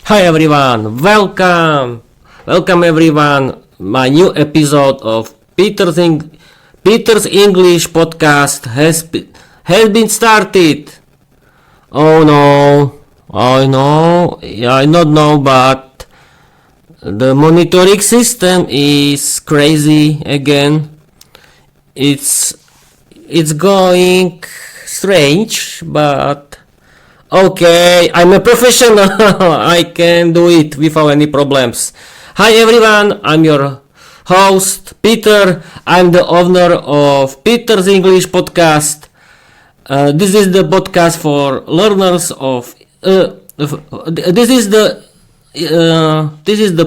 Hi everyone, welcome everyone. My new episode of Peter's English podcast has been started. Oh no, I know, I don't know, but the monitoring system is crazy again. It's going strange, but okay, I'm a professional. I can do it without any problems. Hi everyone, I'm your host Peter. I'm the owner of Peter's English podcast. This is the podcast for learners of. This is the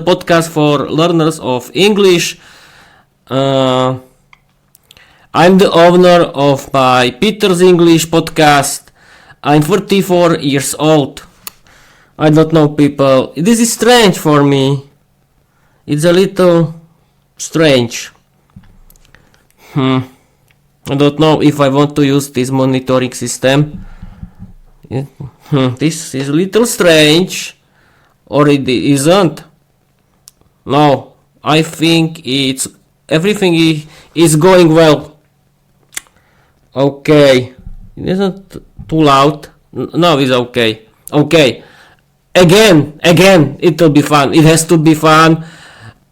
podcast for learners of English. I'm the owner of my Peter's English podcast. I'm 44 years old. I don't know, people. This is strange for me. It's a little strange. I don't know if I want to use this monitoring system. This is a little strange. Or it isn't. No, I think everything is going well. Okay. It isn't too loud. No, it's okay. Okay. Again, it will be fun. It has to be fun.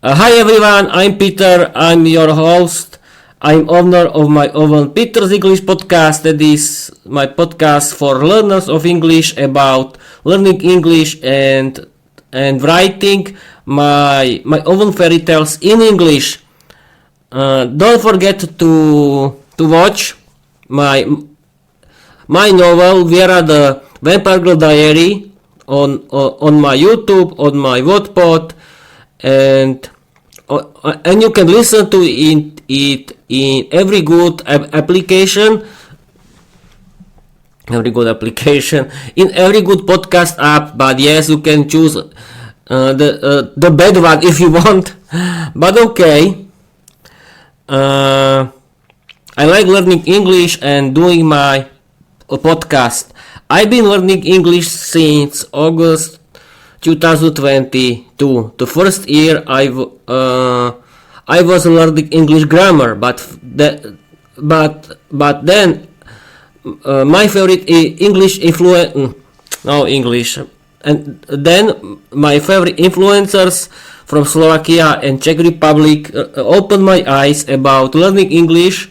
Hi everyone, I'm Peter. I'm your host. I'm owner of my own Peter's English podcast. That is my podcast for learners of English about learning English and writing my own fairy tales in English. Don't forget to watch my novel Viera the Vampire Girl diary on my YouTube, on my Wattpad, and you can listen to it in every good application, in every good podcast app. But yes, you can choose the bad one if you want. But okay. I like learning English and doing my podcast. I've been learning English since August 2022. The first year I was learning English grammar, but then my favorite my favorite influencers from Slovakia and Czech Republic opened my eyes about learning English,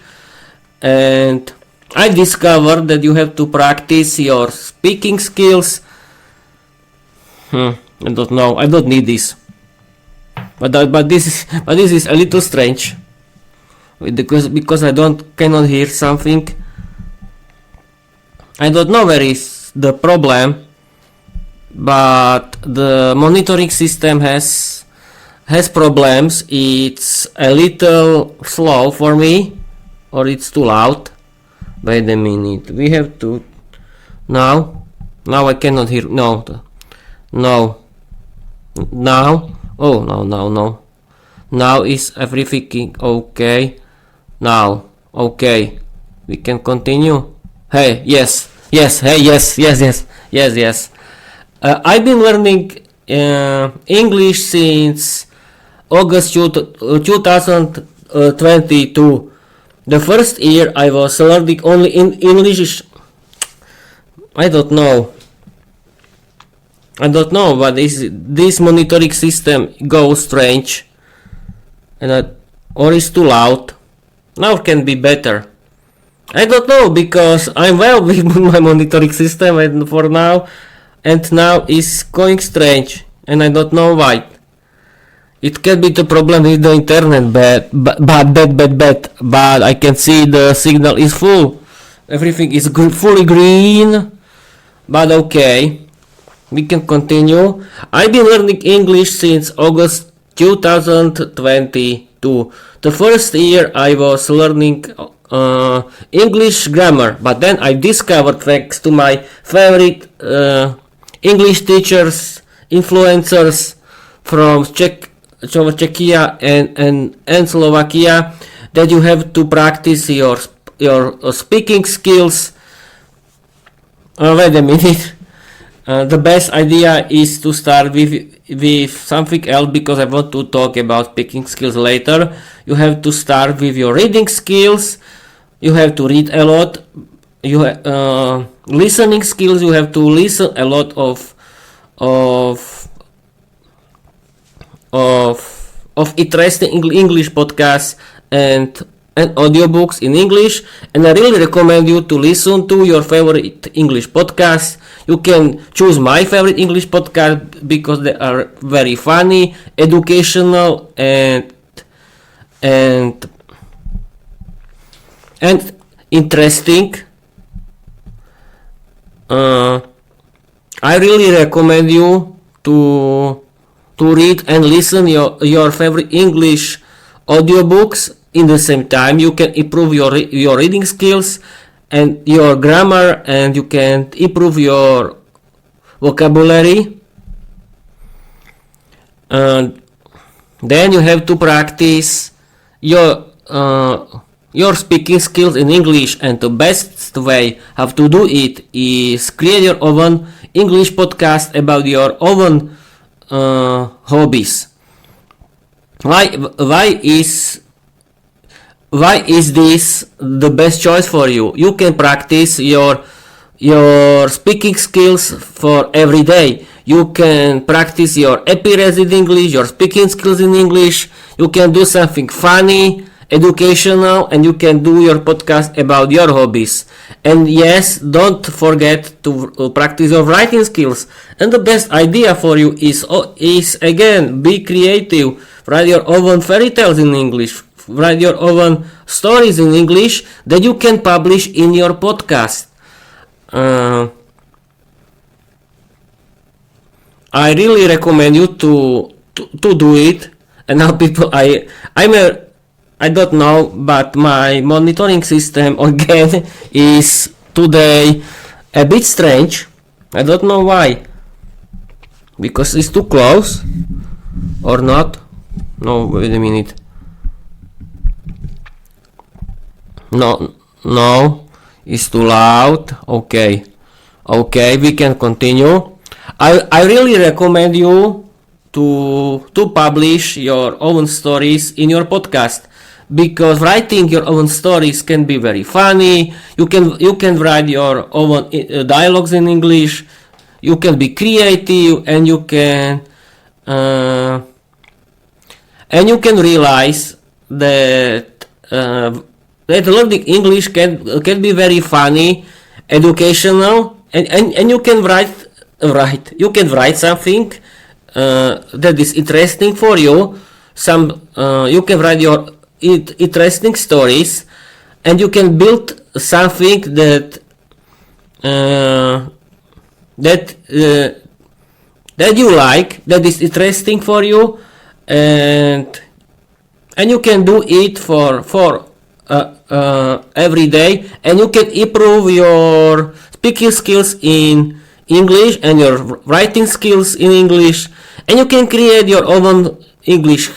and I discovered that you have to practice your speaking skills. I don't know. I don't need this, but this is a little strange because I cannot hear something. I don't know where is the problem, but the monitoring system has problems. It's a little slow for me, or it's too loud. Wait a minute. We have to now I cannot hear. No. Now. Oh, no. Now is everything okay? Now. Okay. We can continue. Hey, yes. Hey, yes. I've been learning English since August 2022. The first year I was learning only in English. I don't know, but this monitoring system goes strange, or is too loud. Now can be better. I don't know, because I'm well with my monitoring system and now is going strange, and I don't know why. It can be the problem with the internet, but I can see the signal is full. Everything is fully green. But okay, we can continue. I've been learning English since August 2022. The first year I was learning English grammar, but then I discovered, thanks to my favorite English teachers, influencers from Czechia and Slovakia, that you have to practice your speaking skills. Wait a minute. The best idea is to start with something else, because I want to talk about speaking skills later. You have to start with your reading skills. You have to read a lot. Listening skills. You have to listen a lot of interesting English podcasts and audiobooks in English, and I really recommend you to listen to your favorite English podcasts. You can choose my favorite English podcast because they are very funny, educational, and interesting. I really recommend you to read and listen your favorite English audiobooks. In the same time, you can improve your reading skills and your grammar, and you can improve your vocabulary. And then you have to practice your speaking skills in English, and the best way how to do it is create your own English podcast about your own hobbies. Why is this the best choice for you? You can practice your speaking skills for every day. You can practice your appearance in English, your speaking skills in English. You can do something funny, educational, and you can do your podcast about your hobbies. And yes, don't forget to practice your writing skills. And the best idea for you is again, be creative. Write your own fairy tales in English. Write your own stories in English that you can publish in your podcast. I really recommend you to do it. And now people, I don't know, but my monitoring system again is today a bit strange. I don't know why. Because it's too close or not. No, wait a minute. No, it's too loud. Okay, we can continue. I really recommend you to publish your own stories in your podcast, because writing your own stories can be very funny. You can write your own dialogues in English. You can be creative, and you can realize that learning English can be very funny, educational, and you can write something that is interesting for you. You can write your interesting stories, and you can build something that you like, that is interesting for you, and you can do it for every day, and you can improve your speaking skills in English and your writing skills in English, and you can create your own English.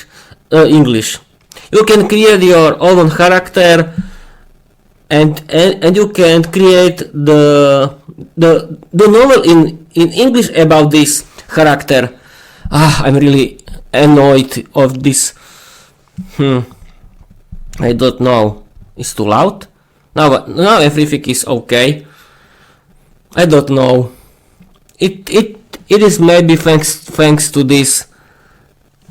You can create your own character, and you can create the novel in English about this character. I'm really annoyed of this. I don't know. It's too loud. Now everything is okay. I don't know. It is maybe thanks to this.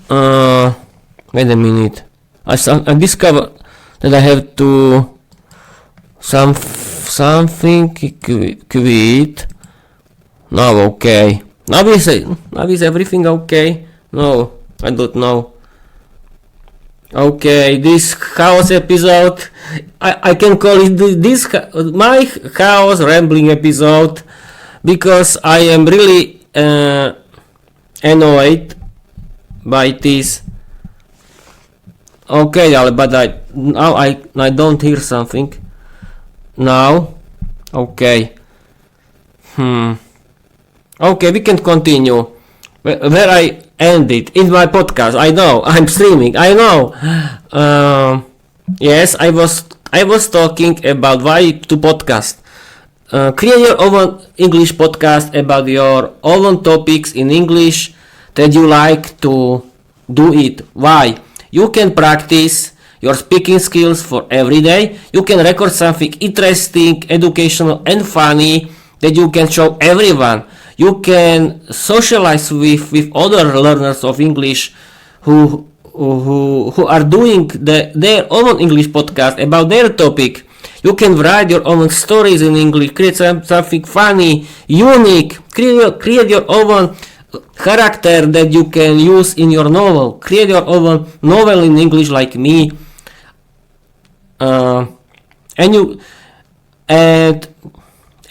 Wait a minute. I discovered that I have to something quit. Now okay. Now is everything okay? No, I don't know. Okay, this chaos episode, I can call it my chaos rambling episode, because I am really annoyed by this. Okay, but I don't hear something now. Okay. Okay, we can continue where I ended in my podcast. I know I'm streaming. I know. Yes, I was talking about why to podcast. Create your own English podcast about your own topics in English that you like to do it. Why? You can practice your speaking skills for every day. You can record something interesting, educational and funny that you can show everyone. You can socialize with other learners of English who are doing their own English podcast about their topic. You can write your own stories in English, create something funny, unique, create your own character that you can use in your novel. Create your own novel in English like me. And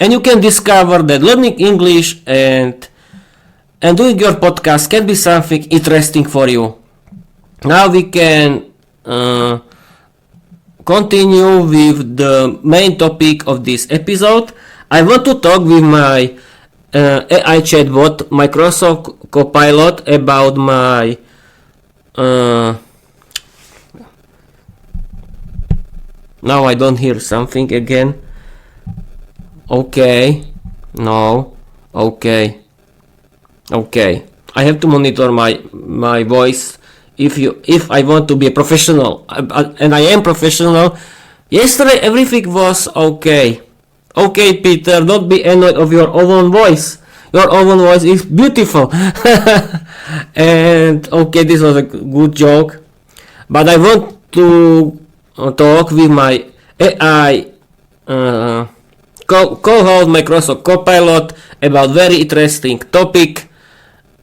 you can discover that learning English and doing your podcast can be something interesting for you. Now we can continue with the main topic of this episode. I want to talk with my AI chatbot, Microsoft Copilot, about my now I don't hear something again. Okay. No. Okay. I have to monitor my voice if I want to be a professional, and I am professional. Yesterday everything was okay. Okay, Peter, don't be annoyed of your own voice. Your own voice is beautiful. And okay, this was a good joke, but I want to talk with my AI co-host Microsoft Copilot about very interesting topic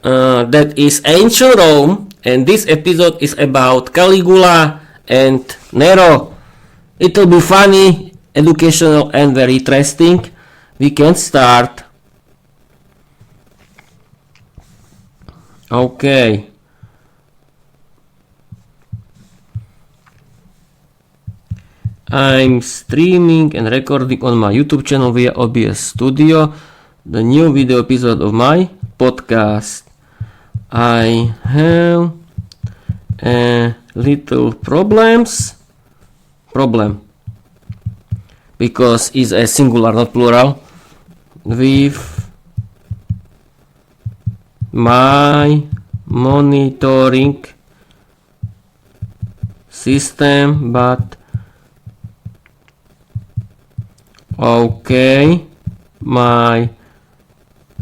that is ancient Rome, and this episode is about Caligula and Nero. It will be funny, educational and very interesting. We can start. Okay. I'm streaming and recording on my YouTube channel via OBS Studio the new video episode of my podcast. I have a little problem because it's a singular, not plural, with my monitoring system, but okay, my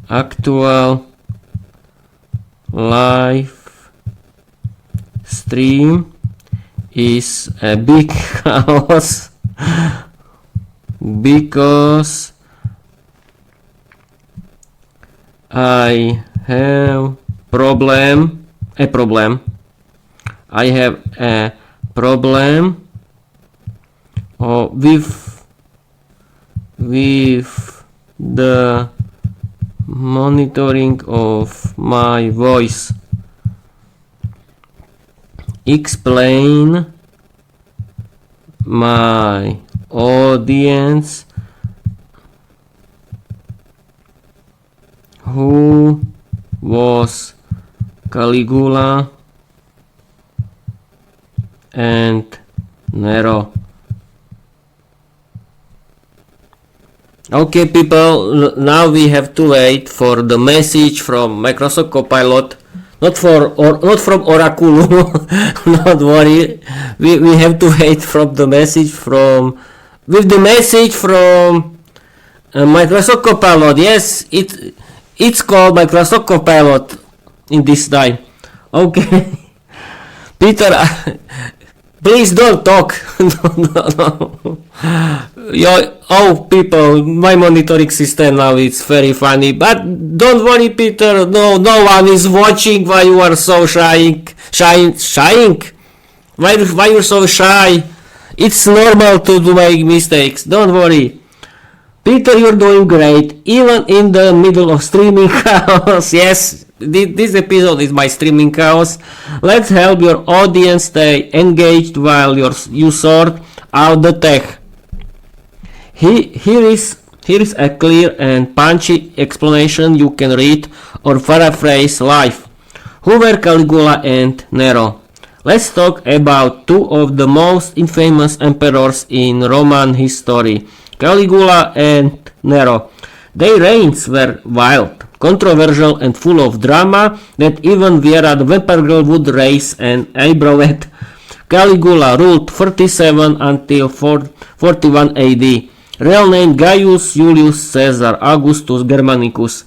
actual live stream is a big chaos because I have a problem with the monitoring of my voice. Explain my audience who was Caligula and Nero. Okay, people, now we have to wait for the message from Microsoft Copilot, not from Oracle. Don't worry, we have to wait from the message from Microsoft Copilot. Yes, it's called Microsoft Copilot in this time. Okay, Peter, please don't talk. No. Oh, people, my monitoring system now is very funny, but don't worry, Peter. No one is watching. Why you are so shying? Why you're so shy? It's normal to make mistakes. Don't worry. Peter, you're doing great, even in the middle of streaming chaos. Yes, this episode is my streaming chaos. Let's help your audience stay engaged while you sort out the tech. Here is a clear and punchy explanation you can read or paraphrase live. Who were Caligula and Nero? Let's talk about two of the most infamous emperors in Roman history, Caligula and Nero. Their reigns were wild, controversial and full of drama that even Viera the Vampire Girl would raise an eyebrow at. Caligula ruled 37 until 41 AD. Real name Gaius Julius Caesar Augustus Germanicus.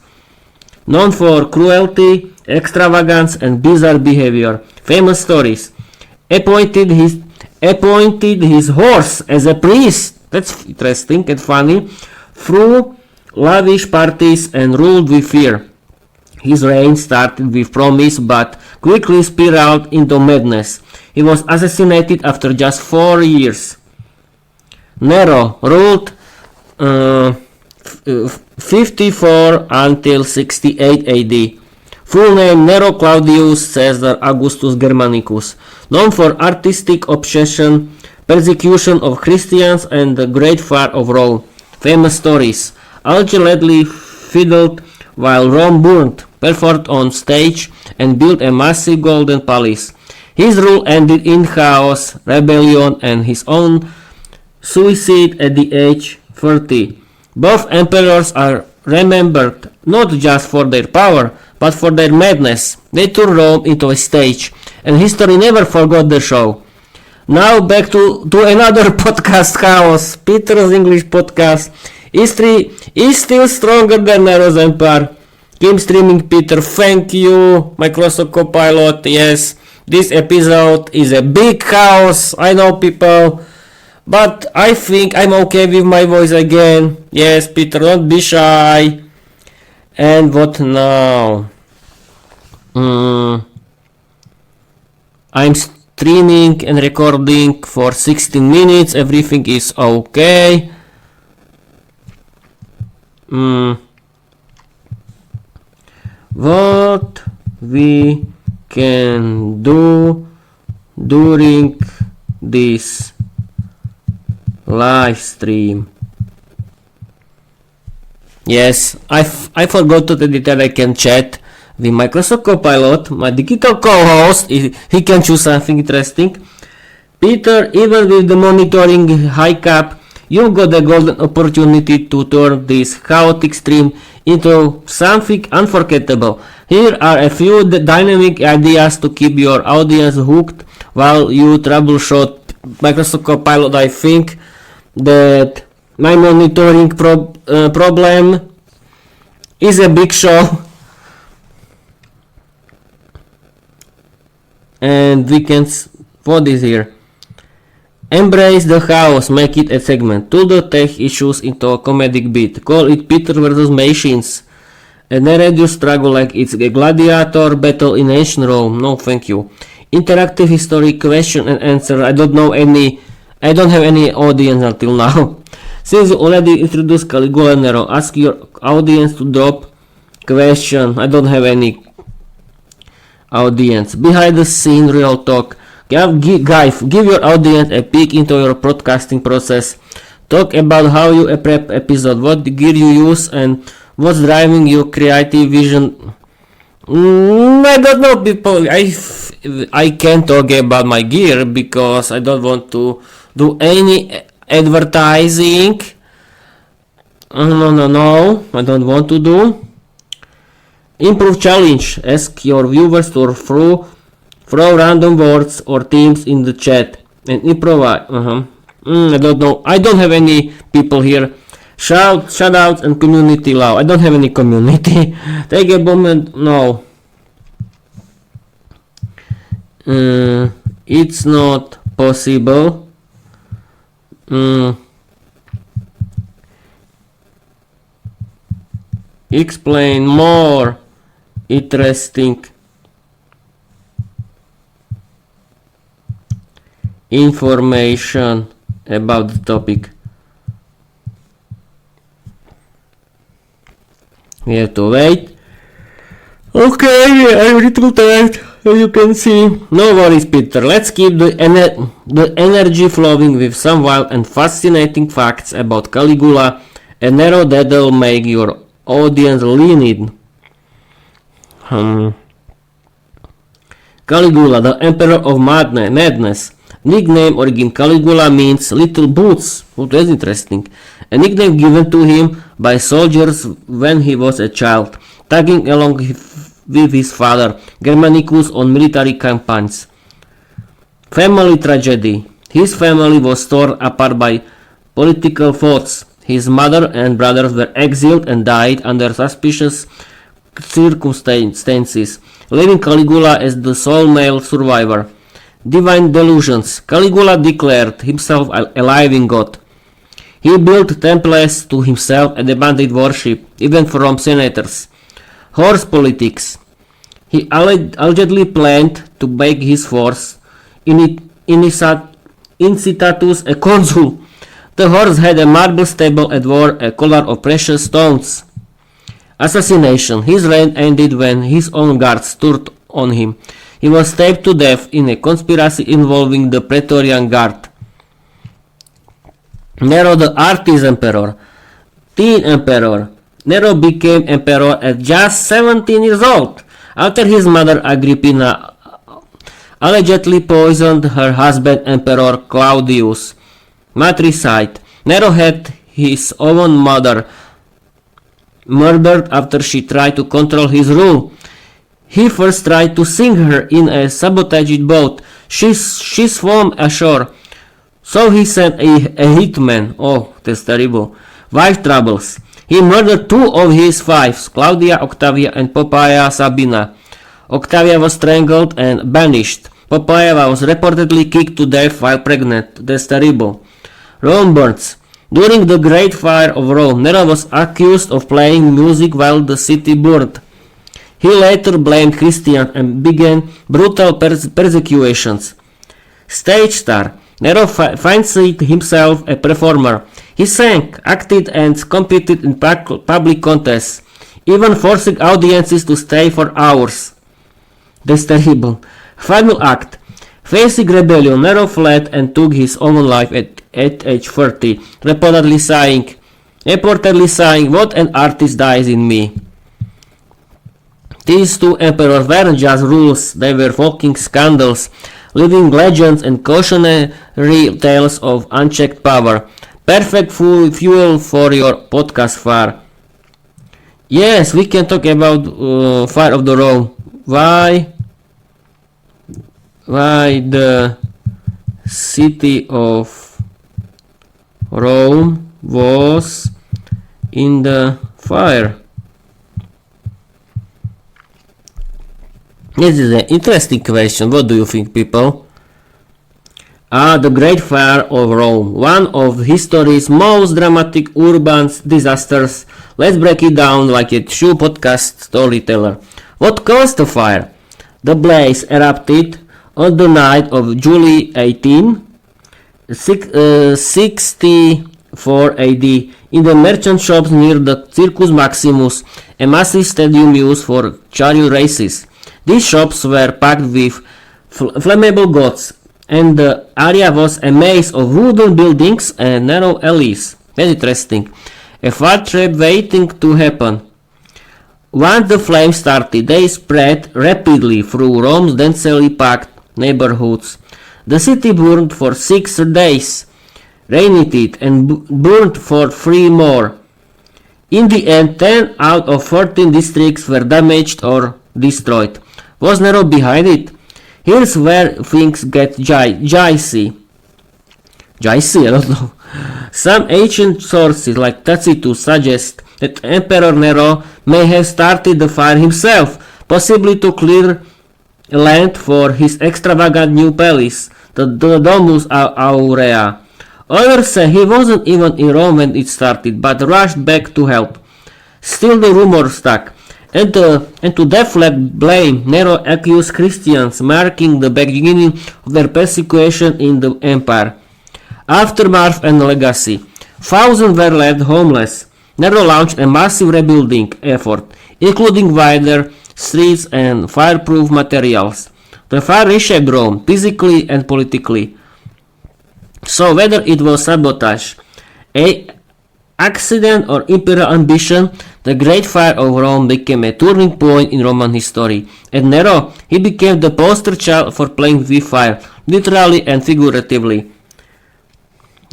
Known for cruelty, extravagance and bizarre behavior. Famous stories. Appointed his horse as a priest. That's interesting and funny. Through lavish parties and ruled with fear. His reign started with promise but quickly spiraled into madness. He was assassinated after just 4 years. Nero ruled 54 until 68 AD. Full name Nero Claudius Caesar Augustus Germanicus. Known for artistic obsession, persecution of Christians and the Great Fire of Rome. Famous stories. Allegedly fiddled while Rome burned, performed on stage, and built a massive golden palace. His rule ended in chaos, rebellion, and his own suicide at the age 30. Both emperors are remembered not just for their power, but for their madness. They turned Rome into a stage, and history never forgot the show. Now back to another podcast, Chaos. Peter's English podcast is still stronger than Nero's Empire. Keep streaming, Peter. Thank you, Microsoft Copilot. Yes, this episode is a big chaos. I know, people. But I think I'm okay with my voice again. Yes, Peter, don't be shy. And what now? I'm streaming and recording for 16 minutes. Everything is okay. What we can do during this live stream? Yes, I forgot to tell you that I can chat with Microsoft Copilot, my digital co-host. He can choose something interesting. Peter, even with the monitoring high cap, you got a golden opportunity to turn this chaotic stream into something unforgettable. Here are a few dynamic ideas to keep your audience hooked while you troubleshoot Microsoft Copilot. I think that my monitoring problem is a big show, and we can what is here. Embrace the chaos, make it a segment. Turn the tech issues into a comedic beat. Call it Peter versus Machines. And narrate your struggle like it's a gladiator battle in ancient Rome. No, thank you. Interactive history, question and answer. I don't have any audience until now. Since you already introduced Caligula and Nero, ask your audience to drop question. I don't have any audience. Behind the scene real talk. Guys, give your audience a peek into your broadcasting process. Talk about how you prep episode, what gear you use, and what's driving your creative vision. I don't know, people. I can't talk about my gear because I don't want to do any advertising. No, I don't want to do. Improve challenge. Ask your viewers to throw random words or themes in the chat and improvise. I don't know. I don't have any people here. Shoutouts and community love. I don't have any community. Take a moment. No. It's not possible. Explain more interesting information about the topic. We have to wait. Okay, I'm a little tired, as you can see. No worries, Peter. Let's keep the energy flowing with some wild and fascinating facts about Caligula and Nero that'll make your audience lean in. Caligula, the Emperor of Madness. Nickname origin Caligula means little boots. Oh, that's interesting. A nickname given to him by soldiers when he was a child, tagging along with his father, Germanicus, on military campaigns. Family tragedy. His family was torn apart by political thoughts. His mother and brothers were exiled and died under suspicious circumstances, leaving Caligula as the sole male survivor. Divine delusions. Caligula declared himself a living god. He built temples to himself and demanded worship, even from senators. Horse politics. He allegedly planned to beg his force incitatus a consul. The horse had a marble stable and wore a collar of precious stones. Assassination. His reign ended when his own guards turned on him. He was stabbed to death in a conspiracy involving the Praetorian Guard. Nero the artist emperor. Teen emperor. Nero became emperor at just 17 years old, after his mother Agrippina allegedly poisoned her husband Emperor Claudius. Matricide. Nero had his own mother murdered after she tried to control his rule. He first tried to sink her in a sabotaged boat. She swam ashore. So he sent a hitman. Oh, that's terrible. Wife troubles. He murdered 2 of his wives, Claudia Octavia and Poppaea Sabina. Octavia was strangled and banished. Poppaea was reportedly kicked to death while pregnant. That's terrible. Rome burns. During the Great Fire of Rome, Nero was accused of playing music while the city burned. He later blamed Christians and began brutal persecutions. Stage star. Nero fancied himself a performer. He sang, acted and competed in public contests, even forcing audiences to stay for hours. That's terrible. Final act. Facing rebellion, Nero fled and took his own life at age 30, reportedly saying, "What an artist dies in me." These 2 emperors weren't just rules, they were walking scandals, living legends and cautionary tales of unchecked power. Perfect fuel for your podcast, Far. Yes, we can talk about Fire of the Rome. Why the city of Rome was in the fire? This is an interesting question. What do you think, people? The Great Fire of Rome, one of history's most dramatic urban disasters. Let's break it down like a true podcast storyteller. What caused the fire? The blaze erupted on the night of July 18, 64 AD, in the merchant shops near the Circus Maximus, a massive stadium used for chariot races. These shops were packed with flammable goods, and the area was a maze of wooden buildings and narrow alleys. Very interesting. A fire trap waiting to happen. Once the flames started, they spread rapidly through Rome's densely packed neighborhoods. The city burned for 6 days, reignited, and burned for 3 more. In the end, 10 out of 14 districts were damaged or destroyed. Was Nero behind it? Here's where things get dicey. Dicey? I don't know. Some ancient sources like Tacitus suggest that Emperor Nero may have started the fire himself, possibly to clear land for his extravagant new palace, the Domus Aurea. Others say he wasn't even in Rome when it started, but rushed back to help. Still the rumor stuck, and to deflect blame, Nero accused Christians, marking the beginning of their persecution in the empire. Aftermath and legacy. Thousands were left homeless. Nero launched a massive rebuilding effort, including wider streets and fireproof materials. The fire reshaped Rome, physically and politically. So whether it was sabotage, a accident or imperial ambition, the Great Fire of Rome became a turning point in Roman history. And Nero, he became the poster child for playing with fire, literally and figuratively.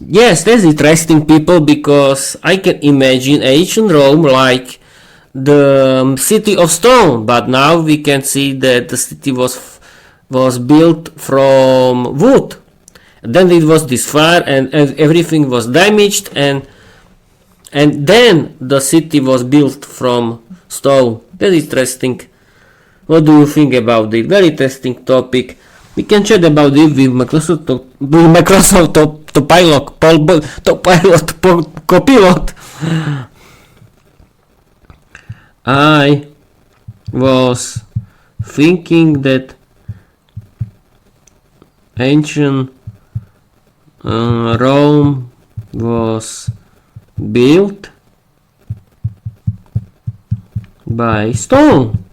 Yes, that's interesting, people, because I can imagine ancient Rome like the city of stone, but now we can see that the city was built from wood. Then it was this fire, and everything was damaged, and then the city was built from stone. That's interesting. What do you think about it? Very interesting topic. We can chat about it with Microsoft Copilot. I was thinking that ancient Rome was built by stone.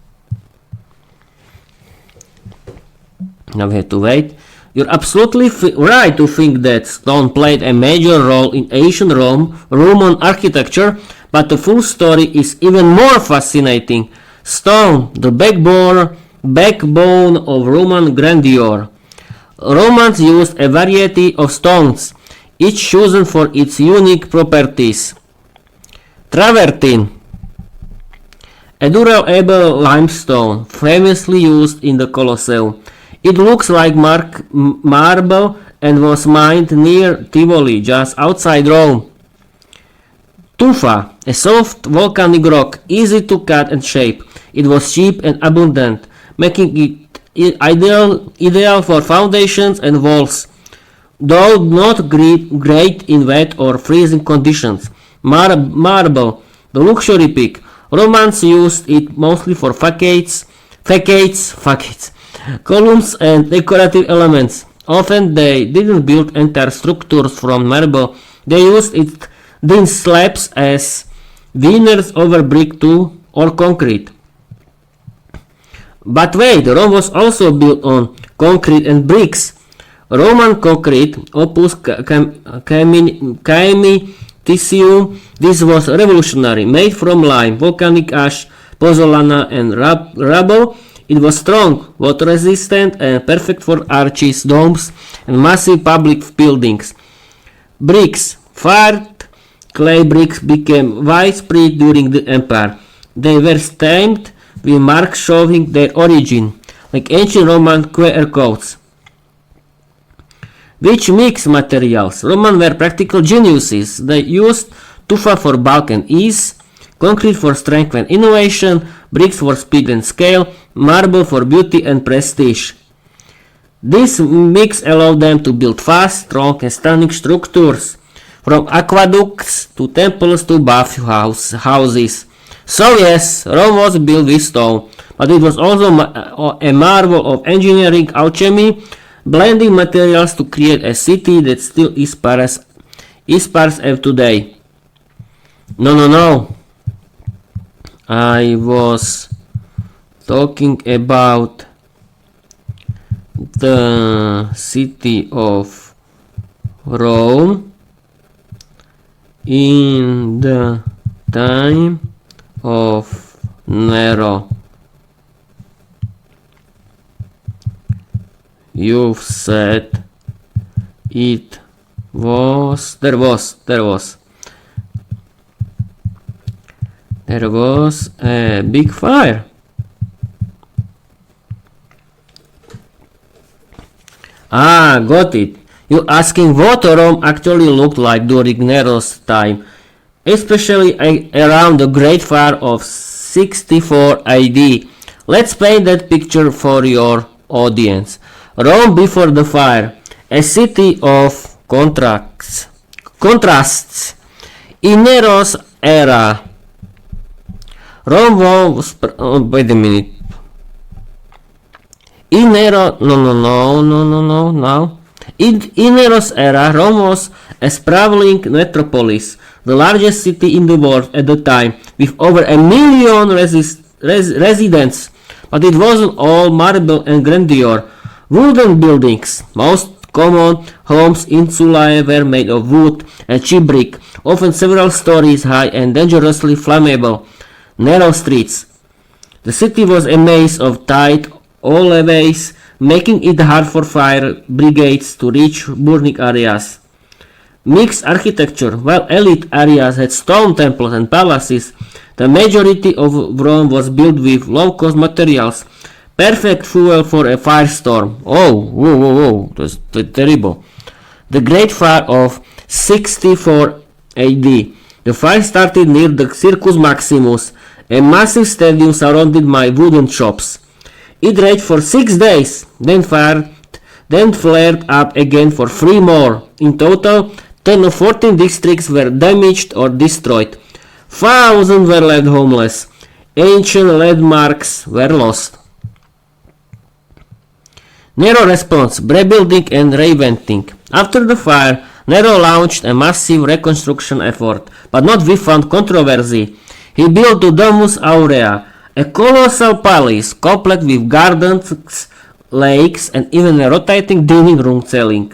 Now we have to wait. You're absolutely right to think that stone played a major role in ancient Roman architecture, but the full story is even more fascinating. Stone, the backbone of Roman grandeur. Romans used a variety of stones, each chosen for its unique properties. Travertine, a durable limestone, famously used in the Colosseum. It looks like marble and was mined near Tivoli, just outside Rome. Tufa, a soft volcanic rock, easy to cut and shape. It was cheap and abundant, making it ideal for foundations and walls, though not great in wet or freezing conditions. Marble, the luxury peak. Romans used it mostly for facades, columns and decorative elements. Often they didn't build entire structures from marble. They used it thin slabs as veneers over brick too, or concrete. But wait, Rome was also built on concrete and bricks. Roman concrete, opus caemiticium, this was revolutionary, made from lime, volcanic ash, pozzolana and rubble. It was strong, water resistant and perfect for arches, domes and massive public buildings. Bricks, fired clay bricks became widespread during the empire. They were stamped with marks showing their origin, like ancient Roman QR codes. Which mixed materials? Romans were practical geniuses. They used tufa for bulk and ease, concrete for strength and innovation, bricks for speed and scale, marble for beauty and prestige. This mix allowed them to build fast, strong and stunning structures, from aqueducts to temples to bath houses. So yes, Rome was built with stone, but it was also a marvel of engineering, alchemy, blending materials to create a city that still inspires today. No. I was talking about the city of Rome in the time of Nero. You've said it was there was a big fire. Got it. You're asking what Rome actually looked like during Nero's time, especially around the Great Fire of 64 AD. Let's paint that picture for your audience. Rome before the fire, a city of contrasts. In Nero's era, Rome was wait a minute. In Nero's era, Rome was a sprawling metropolis, the largest city in the world at the time, with over 1 million residents. But it wasn't all marble and grandeur. Wooden buildings, most common homes in Sulae, were made of wood and cheap brick, often several stories high and dangerously flammable. Narrow streets. The city was a maze of tight alleyways, making it hard for fire brigades to reach burning areas. mixed architecture. While elite areas had stone temples and palaces, the majority of Rome was built with low-cost materials, perfect fuel for a firestorm. Oh, whoa, that's terrible. The Great Fire of 64 AD. The fire started near the Circus Maximus, a massive stadium surrounded by wooden shops. It raged for 6 days, then flared up again for 3 more. In total, 10 of 14 districts were damaged or destroyed. Thousands were left homeless. Ancient landmarks were lost. Nero response, rebuilding and reinventing. After the fire, Nero launched a massive reconstruction effort, but not without controversy. He built the Domus Aurea, a colossal palace complete with gardens, lakes, and even a rotating dining room ceiling.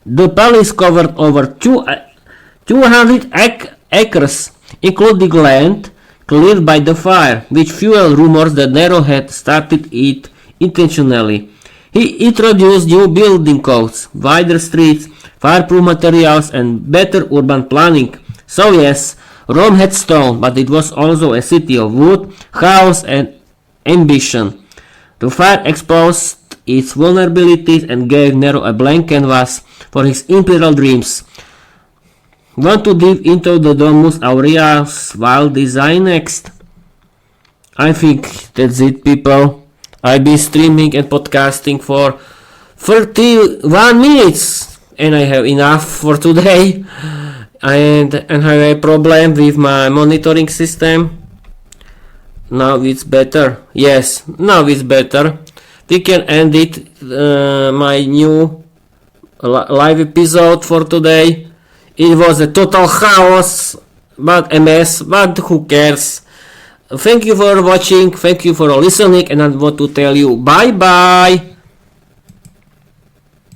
The palace covered over 200 acres, including land cleared by the fire, which fueled rumors that Nero had started it intentionally. He introduced new building codes, wider streets, fireproof materials, and better urban planning. So yes, Rome had stone, but it was also a city of wood, chaos, and ambition. The fire exposed its vulnerabilities and gave Nero a blank canvas for his imperial dreams. Want to dive into the Domus Aurea's wild design next? I think that's it, people. I've been streaming and podcasting for 31 minutes and I have enough for today. And have a problem with my monitoring system. Now it's better. Yes, now it's better. We can end it, my new live episode for today. It was a total chaos, but a mess, but who cares? Thank you for watching, thank you for listening, and I want to tell you bye bye.